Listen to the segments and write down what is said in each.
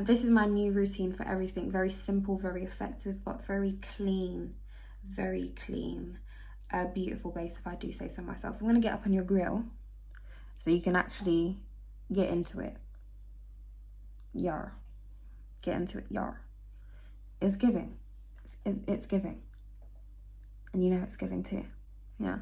This is my new routine for everything. Very simple, very effective, but very clean. Very clean. A beautiful base, if I do say so myself. So I'm going to get up on your grill so you can actually get into it. Yar. Get into it. Yar. It's giving. It's giving. And you know it's giving too. Yeah.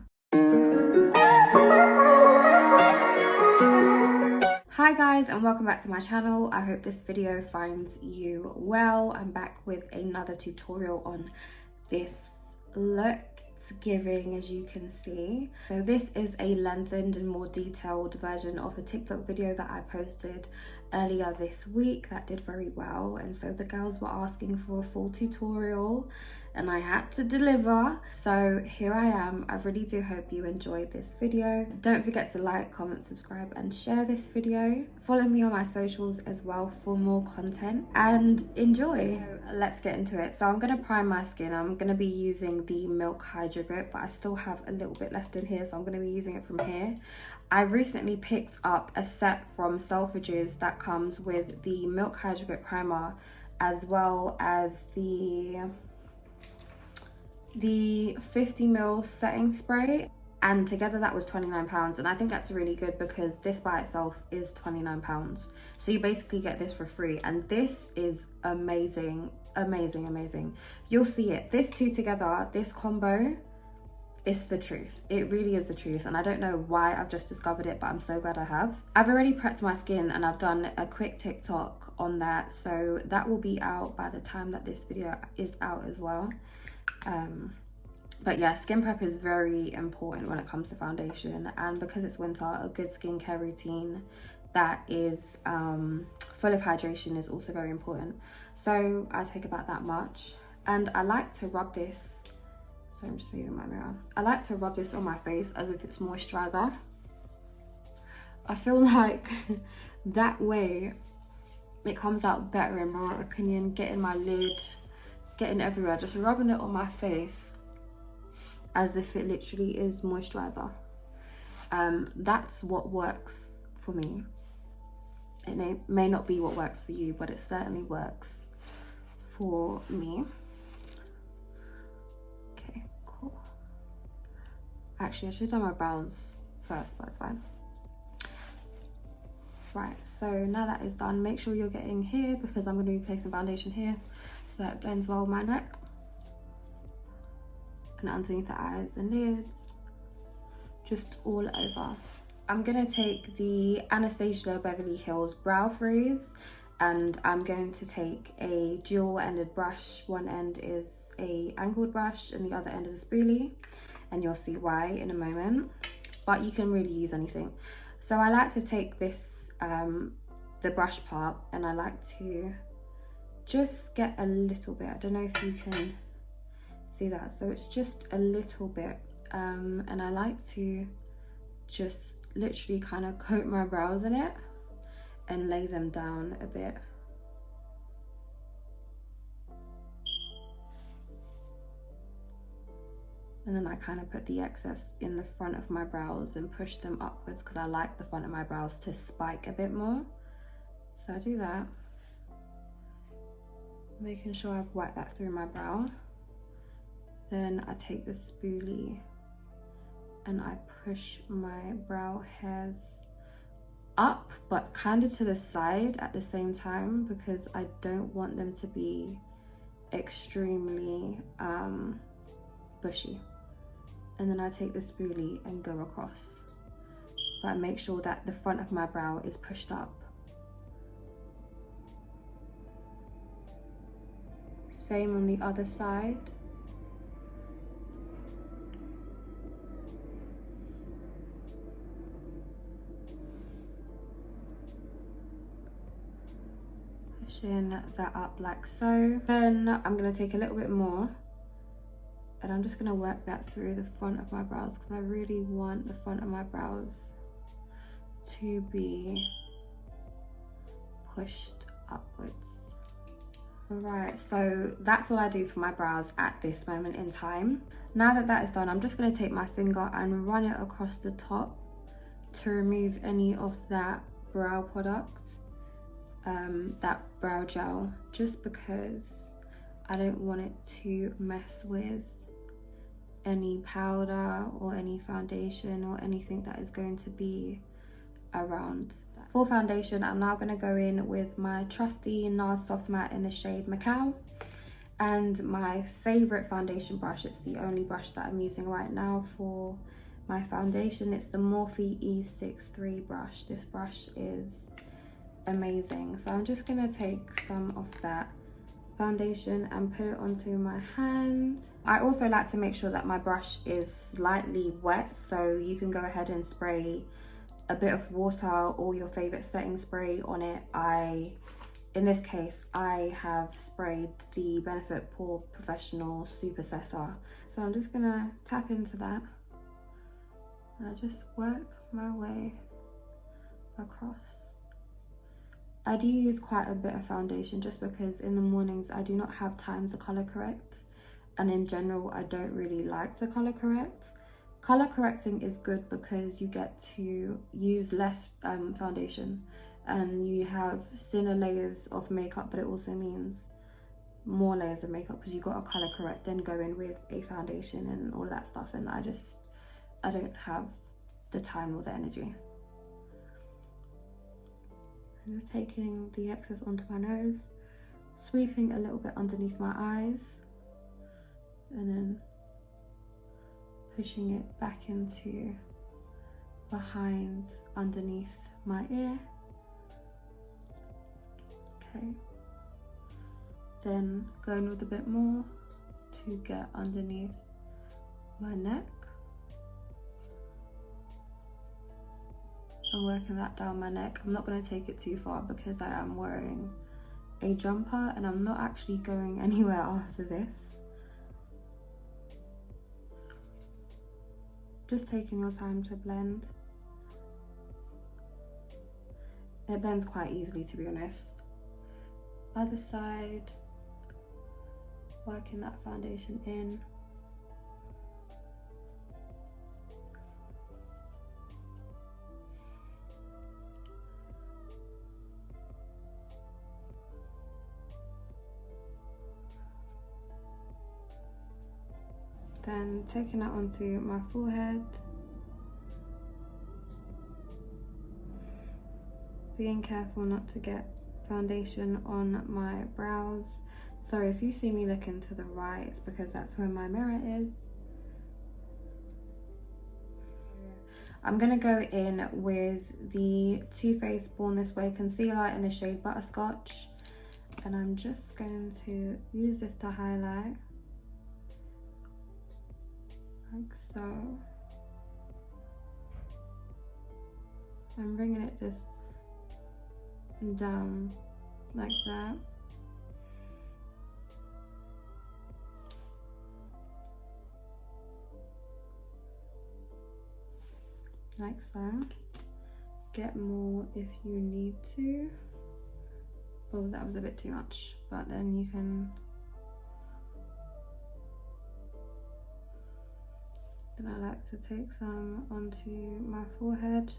Hi guys, and welcome back to my channel. I hope this video finds you well. I'm back with another tutorial on this look. It's giving, as you can see. So this is a lengthened and more detailed version of a TikTok video that I posted earlier this week that did very well, and so the girls were asking for a full tutorial and I had to deliver. So here I am. I really do hope you enjoyed this video. Don't forget to like, comment, subscribe and share this video. Follow me on my socials as well for more content and enjoy. So let's get into it. So I'm going to prime my skin. I'm going to be using the Milk Hydra Grip, but I still have a little bit left in here, so I'm going to be using it from here. I recently picked up a set from Selfridges that comes with the Milk Hydra Grip primer as well as the 50ml setting spray, and together that was £29, and I think that's really good because this by itself is £29, so you basically get this for free, and this is amazing. You'll see it. This two together, this combo, it's the truth. It really is the truth, and I don't know why I've just discovered it, but I'm so glad I have. I've already prepped my skin and I've done a quick TikTok on that, so that will be out by the time that this video is out as well. But yeah, skin prep is very important when it comes to foundation, and because it's winter, a good skincare routine that is full of hydration is also very important. So I take about that much, and I like to rub this. So I'm just moving my mirror. I like to rub this on my face as if it's moisturizer. I feel like that way it comes out better in my opinion. Getting my lid, getting everywhere, just rubbing it on my face as if it literally is moisturizer. That's what works for me. It may not be what works for you, but it certainly works for me. Okay, cool. Actually, I should have done my brows first, but it's fine. Right, so now that is done, make sure you're getting here because I'm going to be placing foundation here so that it blends well with my neck. And underneath the eyes and lids, just all over. I'm going to take the Anastasia Beverly Hills Brow Freeze, and I'm going to take a dual-ended brush. One end is a angled brush and the other end is a spoolie, and you'll see why in a moment, but you can really use anything. So I like to take this, the brush part, and I like to just get a little bit. I don't know if you can see that, so it's just a little bit, and I like to just literally kind of coat my brows in it and lay them down a bit. And then I kind of put the excess in the front of my brows and push them upwards because I like the front of my brows to spike a bit more. So I do that, making sure I've whacked that through my brow. Then I take the spoolie and I push my brow hairs up, but kind of to the side at the same time because I don't want them to be extremely bushy. And then I take the spoolie and go across, but I make sure that the front of my brow is pushed up. Same on the other side. Pushing that up like so. Then I'm going to take a little bit more and I'm just going to work that through the front of my brows because I really want the front of my brows to be pushed upwards. Right, so that's all I do for my brows at this moment in time. Now that that is done, I'm just going to take my finger and run it across the top to remove any of that brow product. that brow gel, just because I don't want it to mess with any powder or any foundation or anything that is going to be around that. For foundation, I'm now going to go in with my trusty Nars Soft Matte in the shade Macao, and my favorite foundation brush. It's the only brush that I'm using right now for my foundation. It's the Morphe E63 brush. This brush is amazing. So I'm just going to take some of that foundation and put it onto my hand. I also like to make sure that my brush is slightly wet, so you can go ahead and spray a bit of water or your favorite setting spray on it. In this case, I have sprayed the Benefit Pore Professional Super Setter. So I'm just gonna tap into that. And I just work my way across. I do use quite a bit of foundation just because in the mornings I do not have time to color correct. And in general, I don't really like to color correct. Color correcting is good because you get to use less foundation and you have thinner layers of makeup, but it also means more layers of makeup because you've got to color correct, then go in with a foundation and all of that stuff, and I don't have the time or the energy. I'm just taking the excess onto my nose, sweeping a little bit underneath my eyes, and then pushing it back into behind underneath my ear. Okay, then going with a bit more to get underneath my neck and working that down my neck. I'm not going to take it too far because I am wearing a jumper and I'm not actually going anywhere after this. Just taking your time to blend. It blends quite easily, to be honest. Other side, working that foundation in. Then taking that onto my forehead. Being careful not to get foundation on my brows. So if you see me looking to the right, it's because that's where my mirror is. I'm gonna go in with the Too Faced Born This Way concealer in the shade Butterscotch, and I'm just going to use this to highlight, like so. I'm bringing it just down like that. Like so. Get more if you need to. Oh, that was a bit too much, but then you can. Then I like to take some onto my forehead,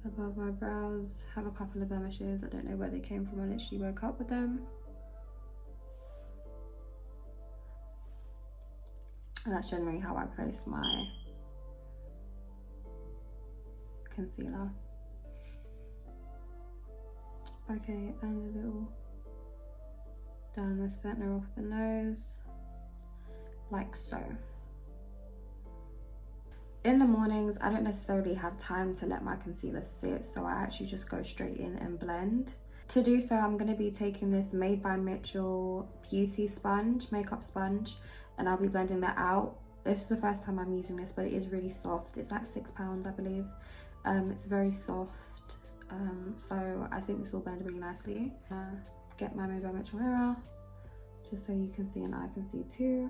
above my brows. Have a couple of blemishes. I don't know where they came from. I literally woke up with them. And that's generally how I place my concealer. Okay, and a little down the center of the nose, like so. In the mornings, I don't necessarily have time to let my concealer sit, so I actually just go straight in and blend. To do so, I'm going to be taking this Made by Mitchell Beauty Sponge, makeup sponge, and I'll be blending that out. This is the first time I'm using this, but it is really soft. It's like £6, I believe. It's very soft, so I think this will blend really nicely. Get my Made by Mitchell mirror, just so you can see and I can see too.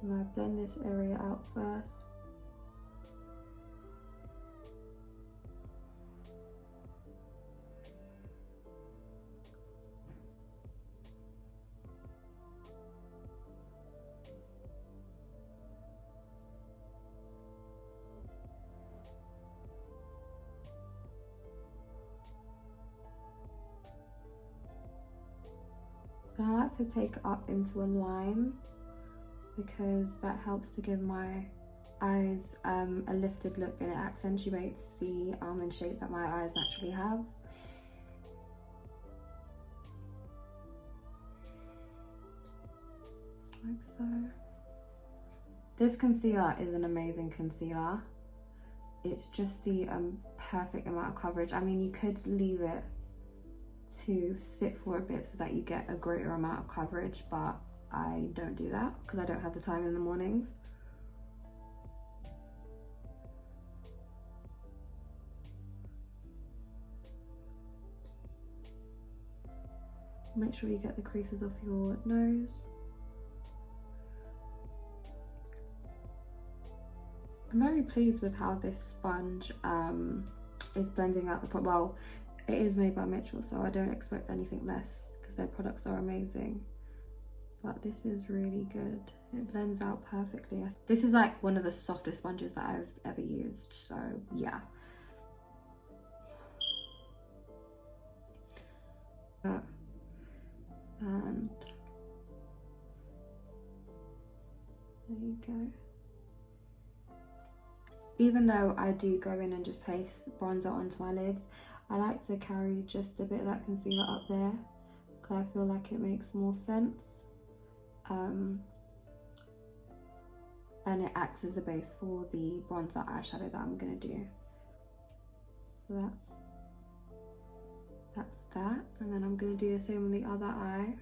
And I blend this area out first. And I like to take it up into a line because that helps to give my eyes a lifted look, and it accentuates the almond shape that my eyes naturally have. Like so. This concealer is an amazing concealer. It's just the perfect amount of coverage. I mean, you could leave it to sit for a bit so that you get a greater amount of coverage, but I don't do that because I don't have the time in the mornings. Make sure you get the creases off your nose. I'm very pleased with how this sponge is blending out the product. Well, it is made by Mitchell, so I don't expect anything less because their products are amazing. But this is really good. It blends out perfectly. This is like one of the softest sponges that I've ever used, so yeah. And there you go. Even though I do go in and just place bronzer onto my lids, I like to carry just a bit of that concealer up there because I feel like it makes more sense. And it acts as the base for the bronzer eyeshadow that I'm going to do. So that's that, and then I'm going to do the same on the other eye.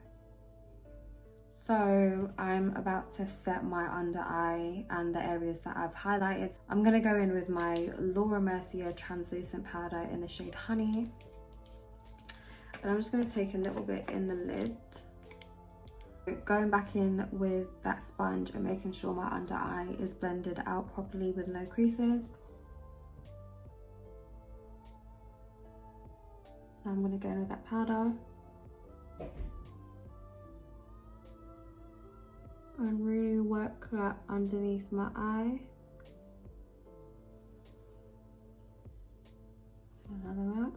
So I'm about to set my under eye and the areas that I've highlighted. I'm going to go in with my Mercier translucent powder in the shade Honey, and I'm just going to take a little bit in the lid, going back in with that sponge and making sure my under eye is blended out properly with no creases. I'm going to go in with that powder and really work that underneath my eye. Another one.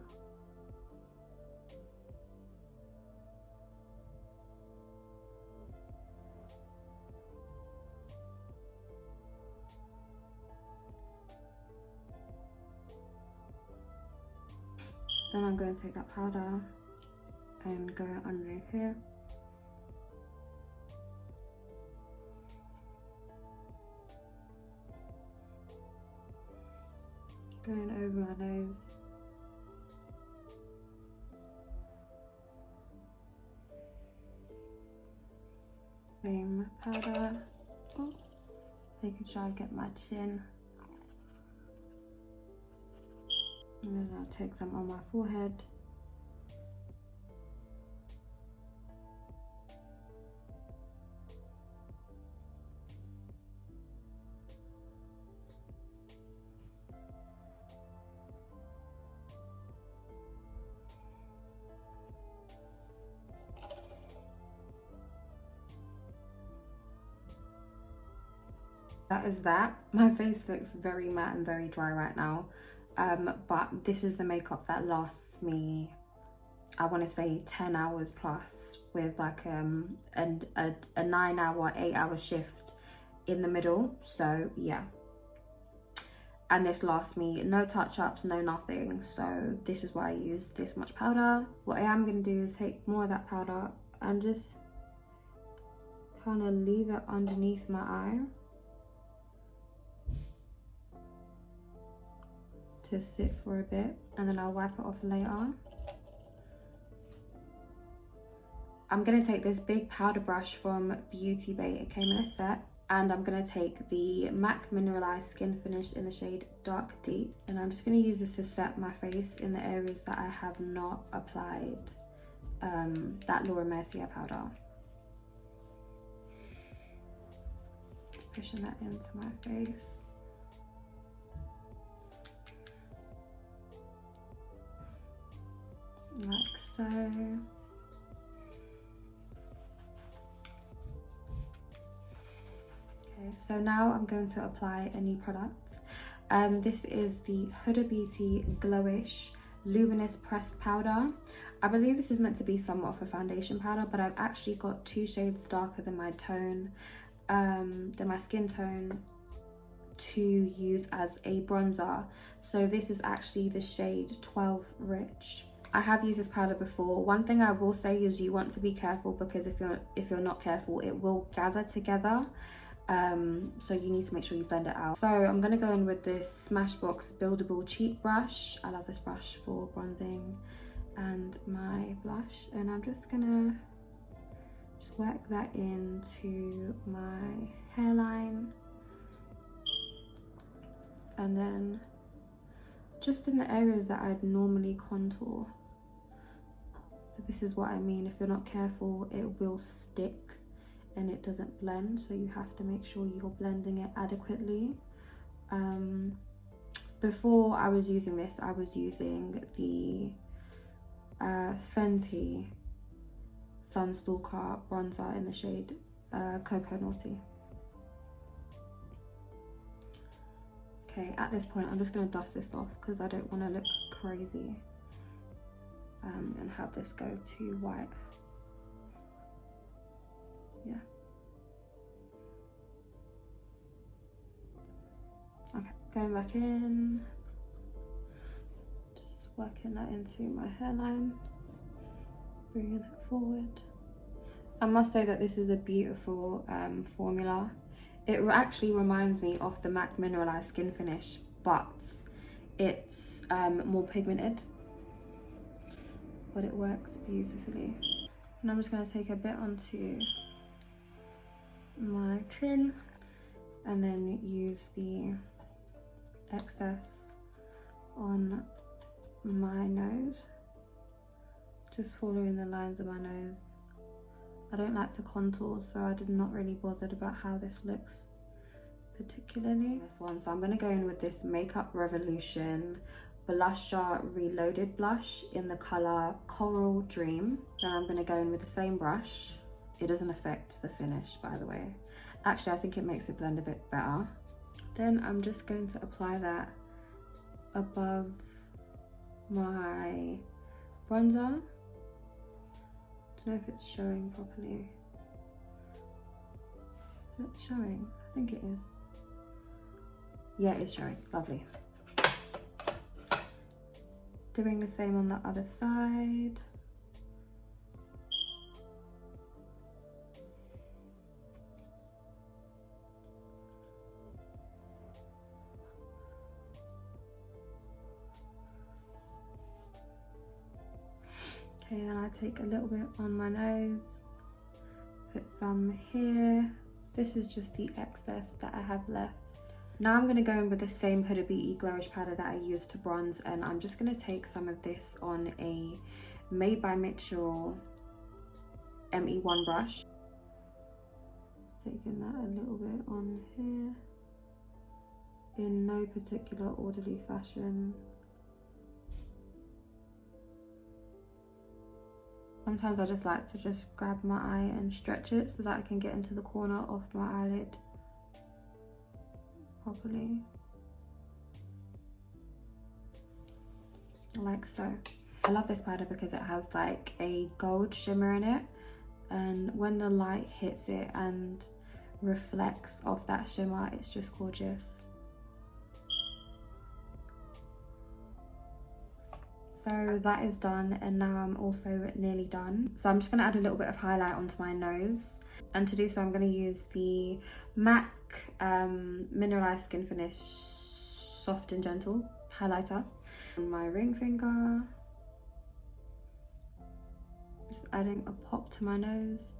Then I'm going to take that powder and go underneath here. Going over my nose. Same powder. Oh, making sure I get my chin. And then I'll take some on my forehead. That is that. My face looks very matte and very dry right now. But this is the makeup that lasts me, I want to say 10 hours plus, with like a 9-hour, 8-hour shift in the middle. So yeah. And this lasts me no touch-ups, no nothing. So this is why I use this much powder. What I am going to do is take more of that powder and just kind of leave it underneath my eye to sit for a bit, and then I'll wipe it off later. I'm going to take this big powder brush from Beauty Bay. It came in a set, and I'm going to take the MAC Mineralise Skin Finish in the shade Dark Deep, and I'm just going to use this to set my face in the areas that I have not applied that Mercier powder. Pushing that into my face. Like so. Okay, so now I'm going to apply a new product. This is the Huda Beauty Glowish Luminous pressed powder. I believe this is meant to be somewhat of a foundation powder, but I've actually got 2 shades darker than my tone, than my skin tone, to use as a bronzer. So this is actually the shade 12 Rich. I have used this powder before. One thing I will say is you want to be careful, because if you're not careful, it will gather together. So you need to make sure you blend it out. So I'm gonna go in with this Smashbox buildable cheek brush. I love this brush for bronzing and my blush, and I'm just gonna work that into my hairline, and then just in the areas that I'd normally contour. So this is what I mean, if you're not careful, it will stick and it doesn't blend, so you have to make sure you're blending it adequately. Before I was using this, I was using the Fenty Sunstalker bronzer in the shade Cocoa Naughty. Okay, at this point I'm just going to dust this off because I don't want to look crazy and have this go too white. Yeah. Okay, going back in, just working that into my hairline, bringing it forward. I must say that this is a beautiful formula. It actually reminds me of the MAC Mineralise Skin Finish, but it's more pigmented, but it works beautifully. And I'm just going to take a bit onto my chin and then use the excess on my nose, just following the lines of my nose. I don't like to contour, so I did not really bothered about how this looks particularly. This one, so I'm going to go in with this Makeup Revolution Blusher Reloaded blush in the colour Coral Dream. Then I'm going to go in with the same brush. It doesn't affect the finish, by the way. Actually, I think it makes it blend a bit better. Then I'm just going to apply that above my bronzer. I don't know if it's showing properly. Is it showing? I think it is. Yeah, it's showing. Lovely. Doing the same on the other side. Okay, then I take a little bit on my nose, put some here. This is just the excess that I have left. Now I'm going to go in with the same Huda Beauty Glowish powder that I used to bronze, and I'm just going to take some of this on a Made by Mitchell ME1 brush. Taking that a little bit on here, in no particular orderly fashion. Sometimes I just like to just grab my eye and stretch it so that I can get into the corner of my eyelid properly. Like so. I love this powder because it has like a gold shimmer in it, and when the light hits it and reflects off that shimmer, it's just gorgeous. So that is done, and now I'm also nearly done. So I'm just going to add a little bit of highlight onto my nose, and to do so I'm going to use the MAC Mineralized Skin Finish Soft and Gentle highlighter on my ring finger. Just adding a pop to my nose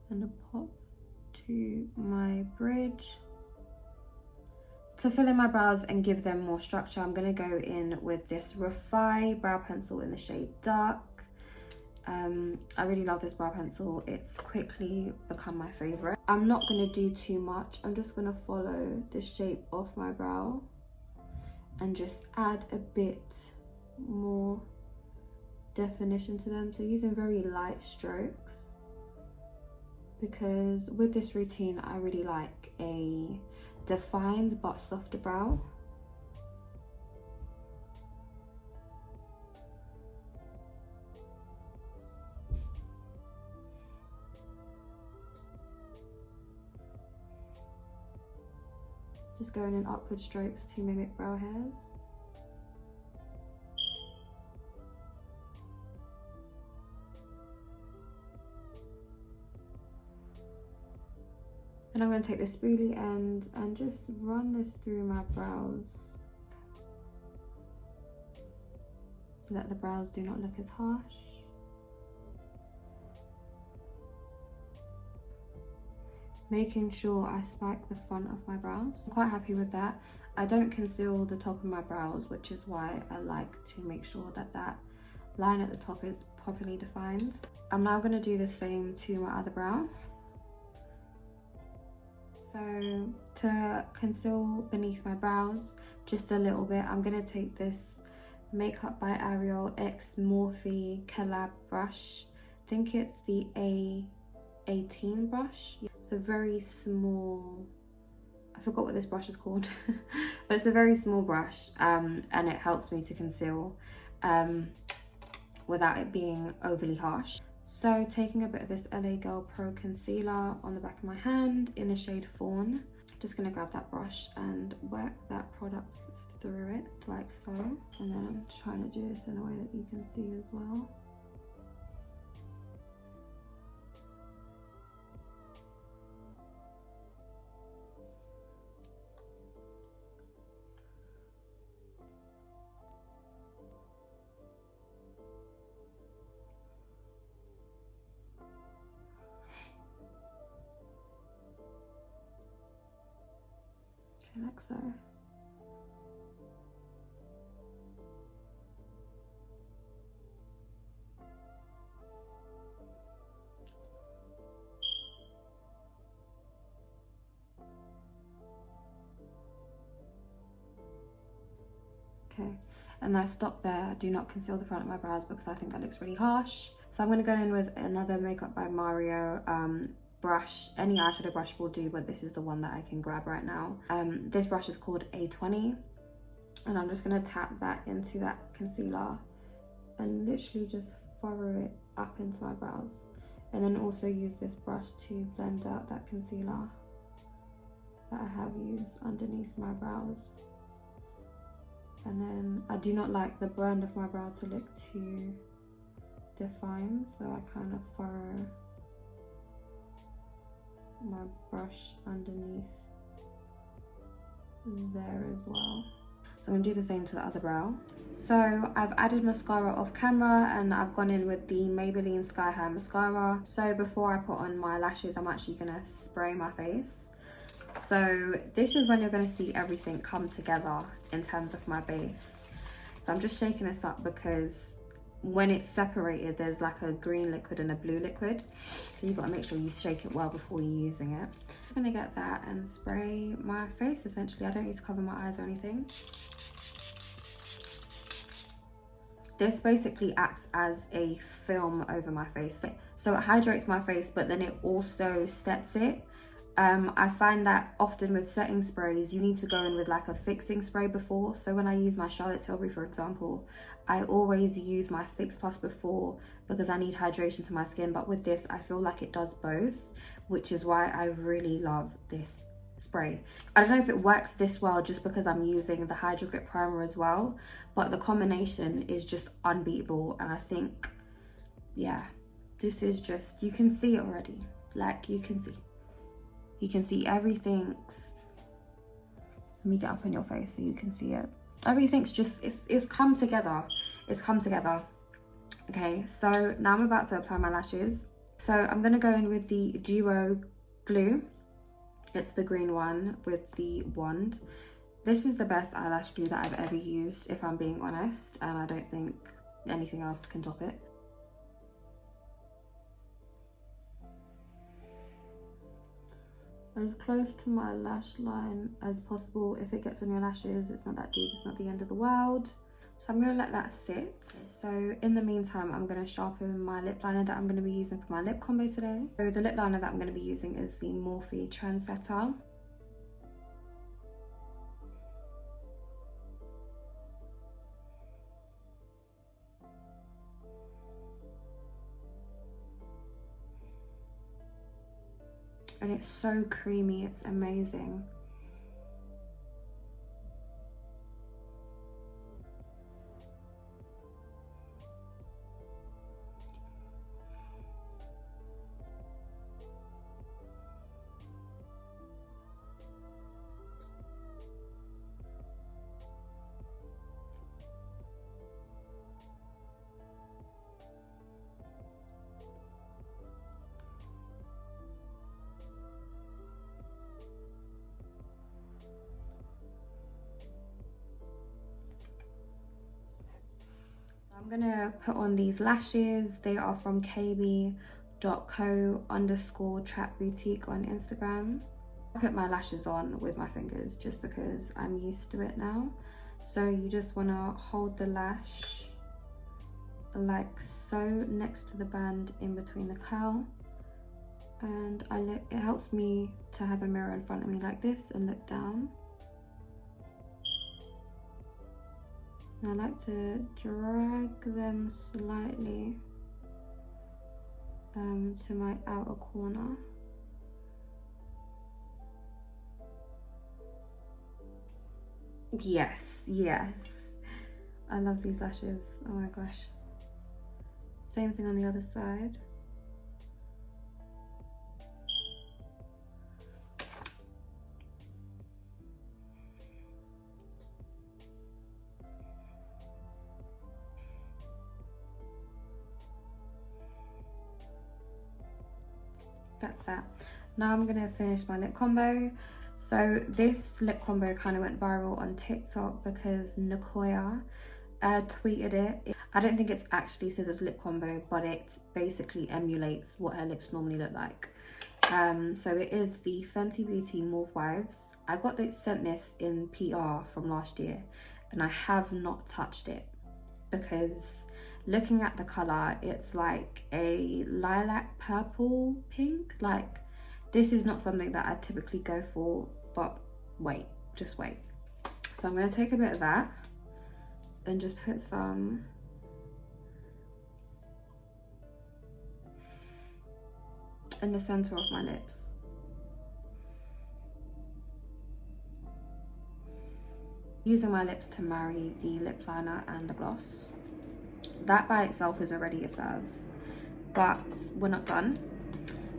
and a pop to my bridge. To fill in my brows and give them more structure, I'm going to go in with this Refy brow pencil in the shade Dark. I really love this brow pencil. It's quickly become my favourite. I'm not going to do too much. I'm just going to follow the shape of my brow and just add a bit more definition to them. So using very light strokes, because with this routine I really like a defined but softer brow. Just going in upward strokes to mimic brow hairs. And I'm going to take the spoolie end and just run this through my brows so that the brows do not look as harsh. Making sure I spike the front of my brows. I'm quite happy with that. I don't conceal the top of my brows, which is why I like to make sure that that line at the top is properly defined. I'm now going to do the same to my other brow. So to conceal beneath my brows just a little bit, I'm going to take this Makeup by Ariel X Morphe collab brush. I think it's the A18 brush. It's a very small, I forgot what this brush is called, but it's a very small brush, and it helps me to conceal without it being overly harsh. So taking a bit of this LA Girl Pro Concealer on the back of my hand in the shade Fawn, just gonna grab that brush and work that product through it like so. And then I'm trying to do this in a way that you can see as well. Like so. Okay, and I stop there. I do not conceal the front of my brows because I think that looks really harsh. So I'm going to go in with another Makeup by Mario brush. Any eyeshadow brush will do, but this is the one that I can grab right now. This brush is called A20, and I'm just going to tap that into that concealer and literally just furrow it up into my brows, and then also use this brush to blend out that concealer that I have used underneath my brows. And then I do not like the brand of my brow to look too defined, so I kind of furrow my brush underneath there as well. So I'm going to do the same to the other brow. So I've added mascara off camera and I've gone in with the Maybelline Sky High mascara. So before I put on my lashes, I'm actually going to spray my face. So this is when you're going to see everything come together in terms of my base. So I'm just shaking this up because when it's separated, there's like a green liquid and a blue liquid. So you've got to make sure you shake it well before you're using it. I'm going to get that and spray my face essentially. I don't need to cover my eyes or anything. This basically acts as a film over my face. So it hydrates my face, but then it also sets it. I find that often with setting sprays, you need to go in with like a fixing spray before. So when I use my Charlotte Tilbury, for example, I always use my Fix Plus before because I need hydration to my skin. But with this, I feel like it does both, which is why I really love this spray. I don't know if it works this well just because I'm using the Hydro Grip Primer as well, but the combination is just unbeatable. And I think, yeah, this is just, you can see it already. Like, you can see everything. Let me get up in your face so you can see it. Everything's just, it's come together. It's come together. Okay, so now I'm about to apply my lashes. So I'm gonna go in with the Duo Glue. It's the green one with the wand. This is the best eyelash glue that I've ever used, if I'm being honest, and I don't think anything else can top it. As close to my lash line as possible. If it gets on your lashes, it's not that deep, it's not the end of the world. So I'm going to let that sit. So in the meantime, I'm going to sharpen my lip liner that I'm going to be using for my lip combo today. So the lip liner that I'm going to be using is the Morphe Trendsetter. And it's so creamy, it's amazing. I'm gonna put on these lashes. They are from kb.co_trap boutique on Instagram. I put my lashes on with my fingers just because I'm used to it now. So you just wanna hold the lash like so next to the band in between the curl. And it helps me to have a mirror in front of me like this and look down. And I like to drag them slightly to my outer corner. Yes, yes. I love these lashes. Oh my gosh. Same thing on the other side. That's that. Now I'm gonna finish my lip combo. So this lip combo kind of went viral on TikTok because Nicoya tweeted it. I don't think it's actually scissors lip combo, but it basically emulates what her lips normally look like. So it is the Fenty Beauty Mauve Wives. I got sent this in PR from last year and I have not touched it because looking at the color, it's like a lilac purple pink. Like, this is not something that I typically go for, but wait, just wait. So I'm gonna take a bit of that and just put some in the center of my lips. Using my lips to marry the lip liner and the gloss. That by itself is already a serve, but we're not done.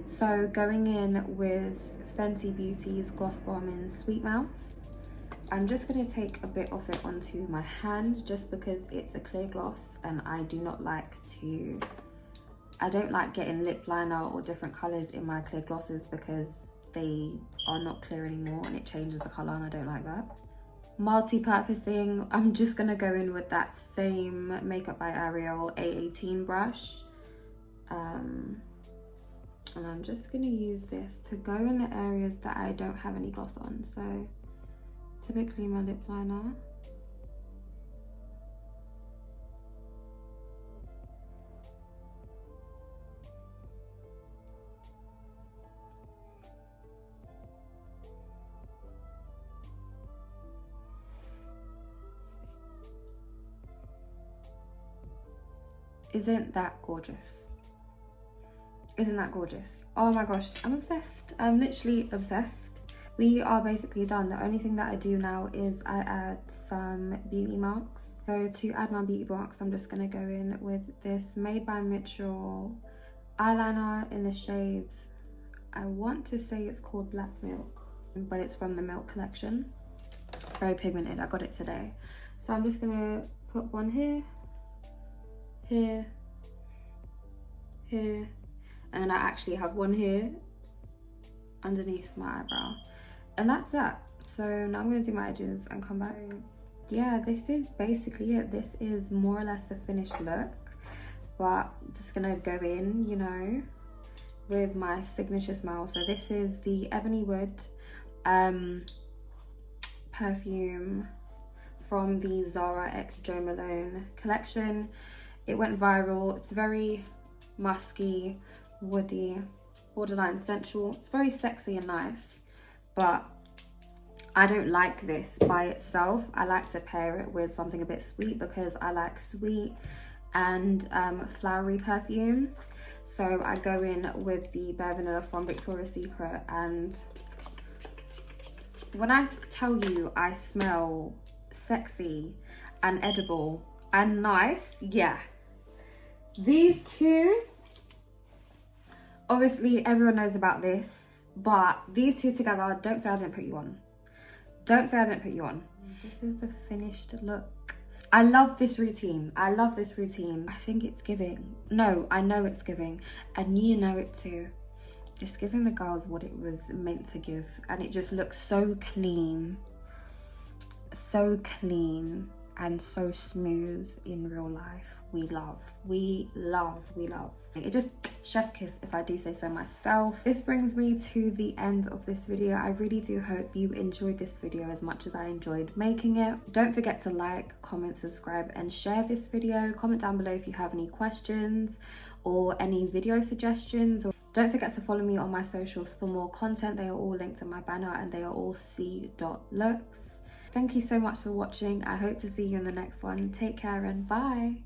So going in with Fenty Beauty's Gloss Bomb in Sweet Mouth, I'm just going to take a bit of it onto my hand just because it's a clear gloss and I don't like getting lip liner or different colours in my clear glosses because they are not clear anymore and it changes the colour and I don't like that. Multi-purposing, I'm just going to go in with that same Makeup by Ariel A18 brush. And I'm just going to use this to go in the areas that I don't have any gloss on. So typically my lip liner. Isn't that gorgeous? Isn't that gorgeous? Oh my gosh, I'm obsessed. I'm literally obsessed. We are basically done. The only thing that I do now is I add some beauty marks. So to add my beauty marks, I'm just gonna go in with this Made by Mitchell eyeliner in the shades, I want to say it's called Black Milk, but it's from the Milk collection. Very pigmented, I got it today. So I'm just gonna put one here, here, here, and then I actually have one here underneath my eyebrow, and that's that. So now I'm gonna do my edges and come back. Yeah, this is basically it. This is more or less the finished look, but I'm just gonna go in, you know, with my signature smell. So this is the Ebony Wood perfume from the Zara x Jo Malone collection. It went viral. It's very musky, woody, borderline sensual. It's very sexy and nice, but I don't like this by itself. I like to pair it with something a bit sweet because I like sweet and flowery perfumes. So I go in with the Bare Vanilla from Victoria's Secret, and when I tell you I smell sexy and edible and nice, yeah. These two, obviously everyone knows about this, but these two together, don't say I didn't put you on. Don't say I didn't put you on. This is the finished look. I love this routine. I love this routine. I think it's giving. No, I know it's giving, and you know it too. It's giving the girls what it was meant to give, and it just looks so clean. So clean. and so smooth in real life. We love. It just chef's kiss if I do say so myself. This brings me to the end of this video. I really do hope you enjoyed this video as much as I enjoyed making it. Don't forget to like, comment, subscribe and share this video. Comment down below if you have any questions or any video suggestions. Don't forget to follow me on my socials for more content. They are all linked in my banner and they are all cee.loux. Thank you so much for watching. I hope to see you in the next one. Take care and bye.